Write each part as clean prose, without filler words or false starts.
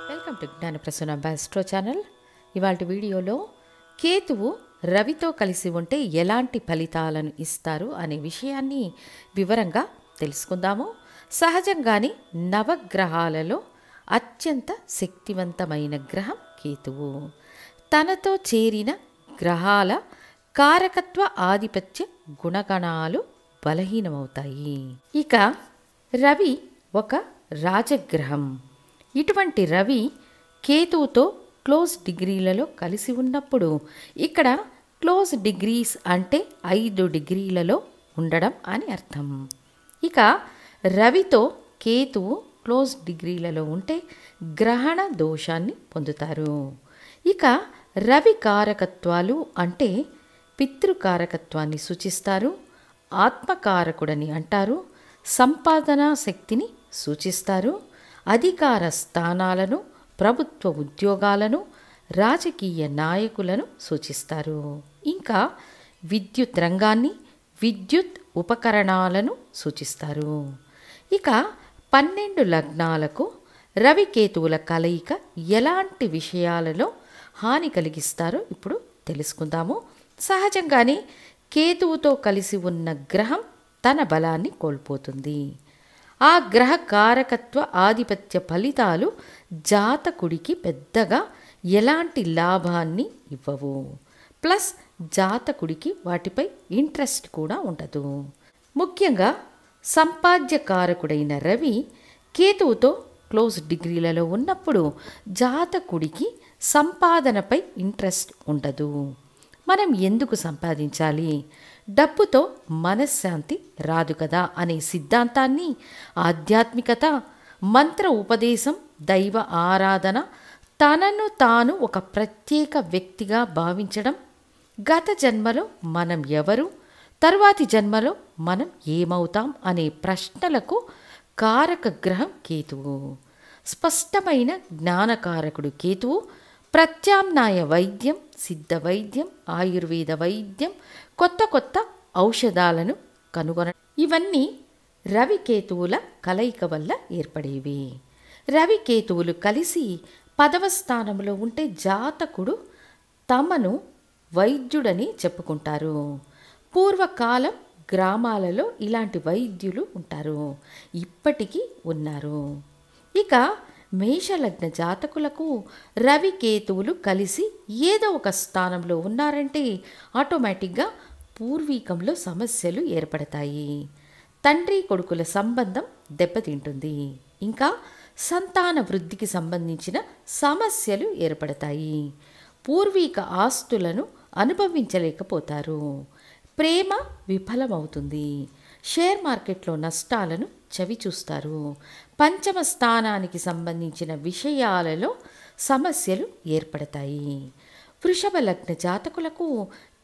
Welcome to Gyanaprasanna astro channel. ఇవాళ వీడియోలో కేతువు రవితో కలిసి ఉంటే ఎలాంటి ఫలితాలను ఇస్తారు అనే విషయాన్ని వివరంగా తెలుసుకుందాము. సహజంగానే నవగ్రహాలలో అత్యంత శక్తివంతమైన గ్రహం కేతువు. తనతో చేరిన గ్రహాల కారకత్వ ఆధిపత్య గుణగణాలు బలహీనమవుతాయి. ఇక రవి ఒక రాజగ్రహం. ఇటువంటి రవి కేతువుతో క్లోజ్ డిగ్రీలలో కలిసి ఉన్నప్పుడు, ఇక్కడ క్లోజ్ డిగ్రీస్ అంటే 5 డిగ్రీలలో ఉండడం అని అర్థం. ఇక రవితో కేతువు క్లోజ్ డిగ్రీలలో ఉంటే గ్రహణ దోషాన్ని పొందుతారు. ఇక రవి కారకత్వాలు అంటే పితృకారకత్వాన్ని సూచిస్తారు, ఆత్మకారకుడని అంటారు, సంపాదనా శక్తిని సూచిస్తారు, అధికార స్థానాలను, ప్రభుత్వ ఉద్యోగాలను, రాజకీయ నాయకులను సూచిస్తారు. ఇంకా విద్యుత్ రంగాన్ని, విద్యుత్ ఉపకరణాలను సూచిస్తారు. ఇక 12 లగ్నాలకు రవికేతువుల కలయిక ఎలాంటి విషయాలలో హాని కలిగిస్తారో ఇప్పుడు తెలుసుకుందాము. సహజంగానే కేతువుతో కలిసి ఉన్న గ్రహం తన బలాన్ని కోల్పోతుంది. ఆ గ్రహ కారకత్వ ఆధిపత్య ఫలితాలు జాతకుడికి పెద్దగా ఎలాంటి లాభాన్ని ఇవ్వవు. ప్లస్ జాతకుడికి వాటిపై ఇంట్రెస్ట్ కూడా ఉండదు. ముఖ్యంగా సంపాద్యకారకుడైన రవి కేతువుతో క్లోజ్ డిగ్రీలలో ఉన్నప్పుడు జాతకుడికి సంపాదనపై ఇంట్రెస్ట్ ఉండదు. మనం ఎందుకు సంపాదించాలి, డబ్బుతో మనశ్శాంతి రాదు కదా అనే సిద్ధాంతాన్ని ఆధ్యాత్మికత, మంత్ర ఉపదేశం, దైవ ఆరాధన, తనను తాను ఒక ప్రత్యేక వ్యక్తిగా భావించడం, గత జన్మలో మనం ఎవరు, తరువాతి జన్మలో మనం ఏమవుతాం అనే ప్రశ్నలకు కారక గ్రహం కేతువు. స్పష్టమైన జ్ఞానకారకుడు కేతువు. ప్రత్యామ్నాయ వైద్యం, సిద్ధ వైద్యం, ఆయుర్వేద వైద్యం, కొత్త కొత్త ఔషధాలను కనుగొనడం, ఇవన్నీ రవికేతువుల కలయిక వల్ల ఏర్పడేవి. రవికేతువులు కలిసి 10వ స్థానంలో ఉంటే జాతకుడు తమను వైద్యుడని చెప్పుకుంటారు. పూర్వకాలం గ్రామాలలో ఇలాంటి వైద్యులు ఉంటారు, ఇప్పటికీ ఉన్నారు. ఇక మేషలగ్న జాతకులకు రవికేతువులు కలిసి ఏదో ఒక స్థానంలో ఉన్నారంటే ఆటోమేటిక్గా పూర్వీకంలో సమస్యలు ఏర్పడతాయి. తండ్రి కొడుకుల సంబంధం దెబ్బతింటుంది. ఇంకా సంతాన వృద్ధికి సంబంధించిన సమస్యలు ఏర్పడతాయి. పూర్వీక ఆస్తులను అనుభవించలేకపోతారు. ప్రేమ విఫలమవుతుంది. షేర్ మార్కెట్లో నష్టాలను చవిచూస్తారు. 5వ స్థానానికి సంబంధించిన విషయాలలో సమస్యలు ఏర్పడతాయి. వృషభ లగ్న జాతకులకు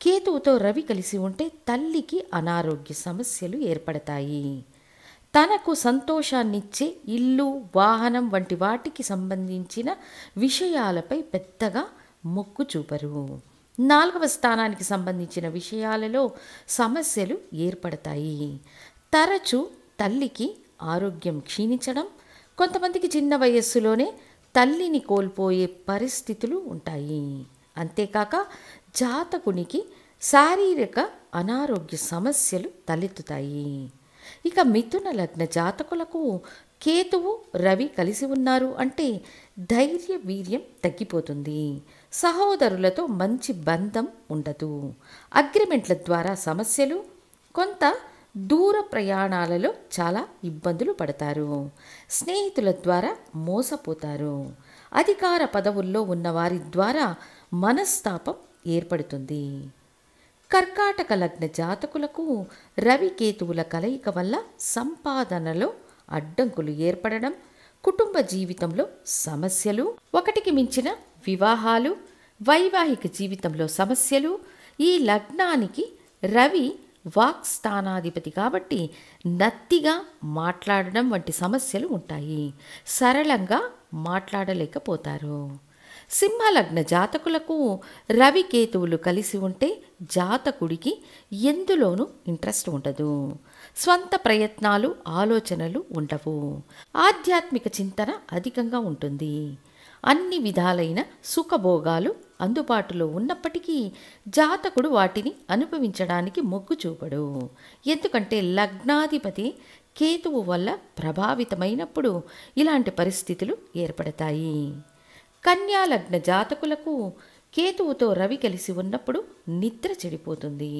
కేతువుతో రవి కలిసి ఉంటే తల్లికి అనారోగ్య సమస్యలు ఏర్పడతాయి. తనకు సంతోషాన్నిచ్చే ఇల్లు, వాహనం వంటి వాటికి సంబంధించిన విషయాలపై పెద్దగా మొక్కు చూపరు. 4వ స్థానానికి సంబంధించిన విషయాలలో సమస్యలు ఏర్పడతాయి. తరచూ తల్లికి ఆరోగ్యం క్షీణించడం, కొంతమందికి చిన్న వయస్సులోనే తల్లిని కోల్పోయే పరిస్థితులు ఉంటాయి. అంతేకాక జాతకునికి శారీరక అనారోగ్య సమస్యలు తలెత్తుతాయి. ఇక మిథున లగ్న జాతకులకు కేతువు రవి కలిసి ఉన్నారు అంటే ధైర్య వీర్యం తగ్గిపోతుంది. సహోదరులతో మంచి బంధం ఉండదు. అగ్రిమెంట్ల ద్వారా సమస్యలు, కొంత దూర ప్రయాణాలలో చాలా ఇబ్బందులు పడతారు. స్నేహితుల ద్వారా మోసపోతారు. అధికార పదవుల్లో ఉన్న వారి ద్వారా మనస్తాపం ఏర్పడుతుంది. కర్కాటక లగ్న జాతకులకు రవికేతువుల కలయిక వల్ల సంపాదనలో అడ్డంకులు ఏర్పడడం, కుటుంబ జీవితంలో సమస్యలు, ఒకటికి మించిన వివాహాలు, వైవాహిక జీవితంలో సమస్యలు. ఈ లగ్నానికి రవి వాక్ స్థానాధిపతి కాబట్టి నత్తిగా మాట్లాడడం వంటి సమస్యలు ఉంటాయి. సరళంగా మాట్లాడలేకపోతారు. సింహలగ్న జాతకులకు రవికేతువులు కలిసి ఉంటే జాతకుడికి ఎందులోనూ ఇంట్రెస్ట్ ఉండదు. స్వంత ప్రయత్నాలు, ఆలోచనలు ఉండవు. ఆధ్యాత్మిక చింతన అధికంగా ఉంటుంది. అన్ని విధాలైన సుఖభోగాలు అందుబాటులో ఉన్నప్పటికీ జాతకుడు వాటిని అనుభవించడానికి మొగ్గు చూపడు. ఎందుకంటే లగ్నాధిపతి కేతువు వల్ల ప్రభావితమైనప్పుడు ఇలాంటి పరిస్థితులు ఏర్పడతాయి. కన్యా లగ్న జాతకులకు కేతువుతో రవి కలిసి ఉన్నప్పుడు నిద్ర చెడిపోతుంది.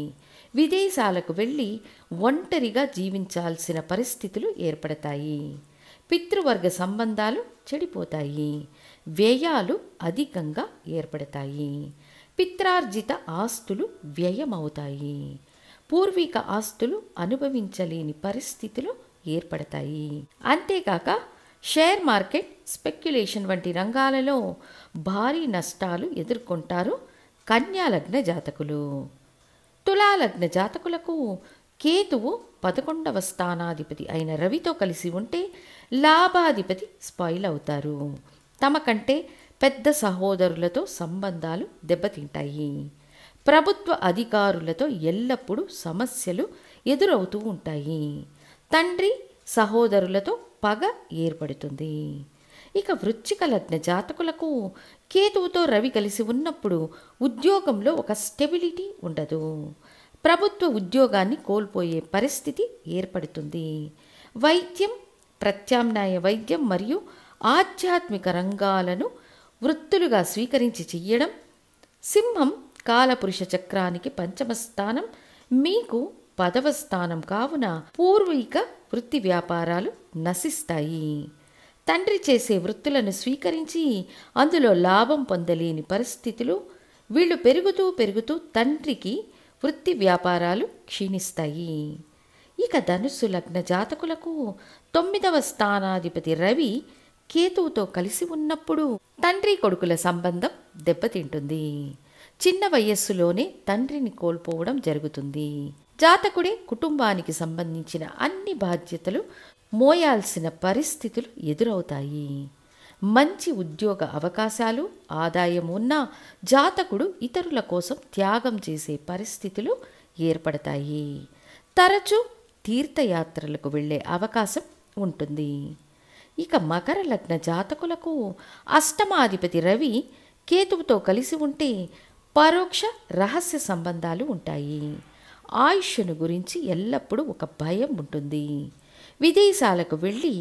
విదేశాలకు వెళ్ళి ఒంటరిగా జీవించాల్సిన పరిస్థితులు ఏర్పడతాయి. పితృవర్గ సంబంధాలు చెడిపోతాయి. వ్యయాలు అధికంగా ఏర్పడతాయి. పిత్రార్జిత ఆస్తులు వ్యయమవుతాయి. పూర్వీక ఆస్తులు అనుభవించలేని పరిస్థితులు ఏర్పడతాయి. అంతేకాక షేర్ మార్కెట్, స్పెక్యులేషన్ వంటి రంగాలలో భారీ నష్టాలు ఎదుర్కొంటారు కన్యాలగ్న జాతకులు. తులాలగ్న జాతకులకు కేతువు 11వ స్థానాధిపతి అయిన రవితో కలిసి ఉంటే లాభాధిపతి స్పాయిల్ అవుతారు. తమ కంటే పెద్ద సహోదరులతో సంబంధాలు దెబ్బతింటాయి. ప్రభుత్వ అధికారులతో ఎల్లప్పుడూ సమస్యలు ఎదురవుతూ ఉంటాయి. తండ్రి సహోదరులతో పగ ఏర్పడుతుంది. ఇక వృశ్చిక లగ్న జాతకులకు కేతువుతో రవి కలిసి ఉన్నప్పుడు ఉద్యోగంలో ఒక స్టెబిలిటీ ఉండదు. ప్రభుత్వ ఉద్యోగాన్ని కోల్పోయే పరిస్థితి ఏర్పడుతుంది. వైద్యం, ప్రత్యామ్నాయ వైద్యం మరియు ఆధ్యాత్మిక రంగాలను వృత్తులుగా స్వీకరించి చెయ్యడం. సింహం కాలపురుష చక్రానికి 5వ స్థానం, మీకు 10వ స్థానం కావున పూర్వీక వృత్తి వ్యాపారాలు నశిస్తాయి. తండ్రి చేసే వృత్తులను స్వీకరించి అందులో లాభం పొందలేని పరిస్థితులు. వీళ్ళు పెరుగుతూ తండ్రికి వృత్తి వ్యాపారాలు క్షీణిస్తాయి. ఇక ధనుస్సు లగ్న జాతకులకు 9వ స్థానాధిపతి రవి కేతువుతో కలిసి ఉన్నప్పుడు తండ్రి కొడుకుల సంబంధం దెబ్బతింటుంది. చిన్న వయస్సులోనే తండ్రిని కోల్పోవడం జరుగుతుంది. జాతకుడే కుటుంబానికి సంబంధించిన అన్ని బాధ్యతలు మోయాల్సిన పరిస్థితులు ఎదురవుతాయి. మంచి ఉద్యోగ అవకాశాలు, ఆదాయం ఉన్న జాతకుడు ఇతరుల కోసం త్యాగం చేసే పరిస్థితులు ఏర్పడతాయి. తరచూ తీర్థయాత్రలకు వెళ్ళే అవకాశం ఉంటుంది. ఇక మకర లగ్న జాతకులకు అష్టమాధిపతి రవి కేతువుతో కలిసి ఉంటే పరోక్ష రహస్య సంబంధాలు ఉంటాయి. ఆయుష్ను గురించి ఎల్లప్పుడూ ఒక భయం ఉంటుంది. విదేశాలకు వెళ్ళి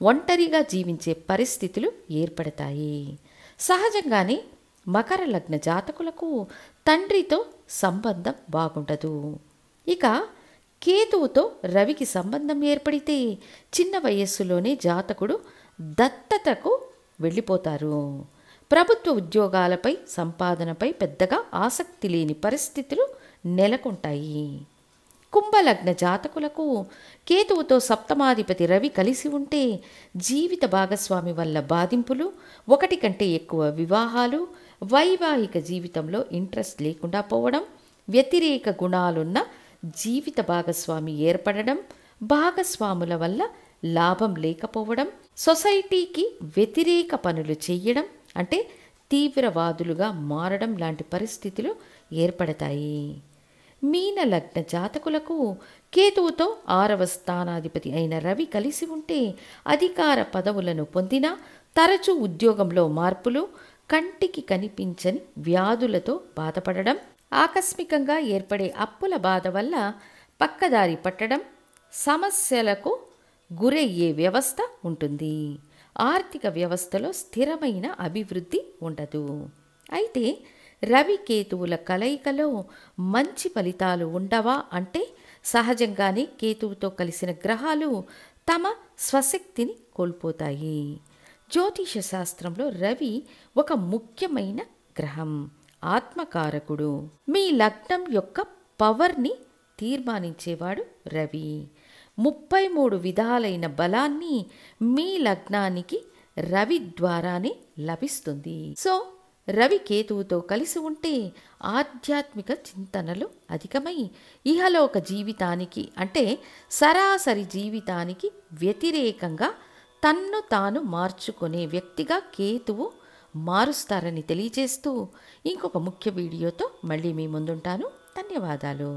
ఒంటరిగా జీవించే పరిస్థితులు ఏర్పడతాయి. సహజంగానే మకర లగ్న జాతకులకు తండ్రితో సంబంధం బాగుండదు. ఇక కేతువుతో రవికి సంబంధం ఏర్పడితే చిన్న వయస్సులోనే జాతకుడు దత్తతకు వెళ్ళిపోతారు. ప్రభుత్వ ఉద్యోగాలపై, సంపాదనపై పెద్దగా ఆసక్తి లేని పరిస్థితులు నెలకొంటాయి. కుంభలగ్న జాతకులకు కేతువుతో సప్తమాధిపతి రవి కలిసి ఉంటే జీవిత భాగస్వామి వల్ల బాధింపులు, ఒకటి కంటే ఎక్కువ వివాహాలు, వైవాహిక జీవితంలో ఇంట్రెస్ట్ లేకుండా పోవడం, వ్యతిరేక గుణాలున్న జీవిత భాగస్వామి ఏర్పడడం, భాగస్వాముల వల్ల లాభం లేకపోవడం, సొసైటీకి వ్యతిరేక పనులు చేయడం అంటే తీవ్రవాదులుగా మారడం లాంటి పరిస్థితులు ఏర్పడతాయి. మీన లగ్న జాతకులకు కేతువుతో 6వ స్థానాధిపతి అయిన రవి కలిసి ఉంటే అధికార పదవులను పొందినా తరచూ ఉద్యోగంలో మార్పులు, కంటికి కనిపించని వ్యాధులతో బాధపడడం, ఆకస్మికంగా ఏర్పడే అప్పుల బాధ వల్ల పక్కదారి పట్టడం, సమస్యలకు గురయ్యే వ్యవస్థ ఉంటుంది. ఆర్థిక వ్యవస్థలో స్థిరమైన అభివృద్ధి ఉండదు. అయితే రవి కేతువుల కలయికలో మంచి ఫలితాలు ఉండవా అంటే సహజంగానే కేతువుతో కలిసిన గ్రహాలు తమ స్వశక్తిని కోల్పోతాయి. జ్యోతిష శాస్త్రంలో రవి ఒక ముఖ్యమైన గ్రహం, ఆత్మకారకుడు. మీ లగ్నం యొక్క పవర్ని తీర్మానించేవాడు రవి. 33 విధాలైన బలాన్ని మీ లగ్నానికి రవి ద్వారానే లభిస్తుంది. సో రవి కేతువుతో కలిసి ఉంటే ఆధ్యాత్మిక చింతనలు అధికమై ఇహలోక జీవితానికి అంటే సరాసరి జీవితానికి వ్యతిరేకంగా తన్ను తాను మార్చుకునే వ్యక్తిగా కేతువు మారుస్తారని తెలియజేస్తూ ఇంకొక ముఖ్య వీడియోతో మళ్ళీ మీ ముందుంటాను. ధన్యవాదాలు.